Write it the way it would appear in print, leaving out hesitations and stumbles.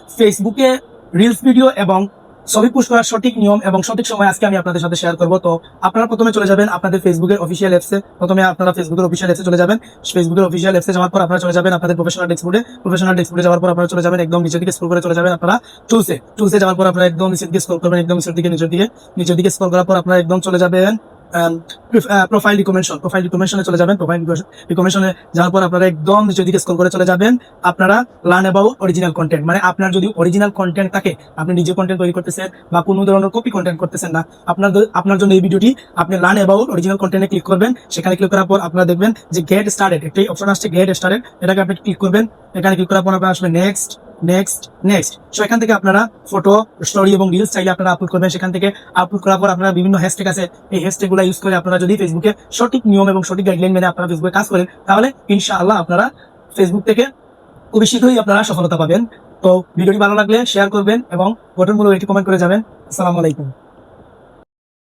ফেসবুকে reels video এবং ছবি পোস্ট করার সঠিক নিয়ম এবং সঠিক সময় আজকে আমি আপনাদের সাথে শেয়ার করবো। তো আপনারা প্রথমে চলে যাবেন আপনাদের ফেসবুকের অফিসিয়াল অ্যাপসে। প্রথমে আপনারা ফেসবুকের অফিসিয়াল অ্যাপসে চলে যাবেন। ফেসবুকের অফিসিয়াল অ্যাপসে যাওয়ার পর আপনারা চলে যাবেন আপনাদের প্রফেশনাল ডেস্কবোর্ডে যাওয়ার পর আপনারা চলে যাবেন একদম নিচের দিকে স্ক্রল করে চলে যাবেন আপনারা টুলসে যাওয়ার পর আপনারা একদম নিচের দিকে স্ক্রল করবেন, একদম নিচের দিকে স্ক্রল করার পর আপনারা একদম চলে যাবেন প্রোফাইল রিকমেন্ডশনে চলে যাবেন। প্রোফাইল রিকমেন্ডশনে যাওয়ার পর আপনারা একদম নিচের দিকে স্ক্রল করে চলে যাবেন। আপনারা লার্ন অ্যাবাউট অরিজিনাল কন্টেন্ট, মানে আপনার যদি অরিজিনাল কন্টেন্ট থাকে, আপনি নিজে কন্টেন্ট তৈরি করতেছেন বা কোনো ধরনের কপি কন্টেন্ট করতেছেন না, আপনার জন্য এই ভিডিওটি। আপনি লার্ন অ্যাবাউট অরিজিনাল কন্টেন্টে ক্লিক করবেন। সেখানে ক্লিক করার পর আপনারা দেখবেন যে গেট স্টার্টেড একটি অপশন আসছে, গেট স্টার্টেড, এটাকে আপনি ক্লিক করবেন। এখানে ক্লিক করার পর আপনারা আসলে নেক্সট। সো এখান থেকে আপনারা ফটো, স্টোরি এবং রিলস চাইলে আপনারা আপলোড করবেন। সেখান থেকে আপলোড করার পর আপনারা বিভিন্ন হ্যাশট্যাগ আছে, এই হ্যাশট্যাগ গুলো ইউজ করে আপনারা যদি ফেসবুকে সঠিক নিয়ম এবং সঠিক গাইডলাইন মেনে আপনারা ফেসবুকে কাজ করেন, তাহলে ইনশাআল্লাহ আপনারা ফেসবুক থেকে খুবই শীঘ্রই আপনারা সফলতা পাবেন। তো ভিডিওটি ভালো লাগলে শেয়ার করবেন এবং গঠনমূলক একটি কমেন্ট করে যাবেন। আসসালামু আলাইকুম।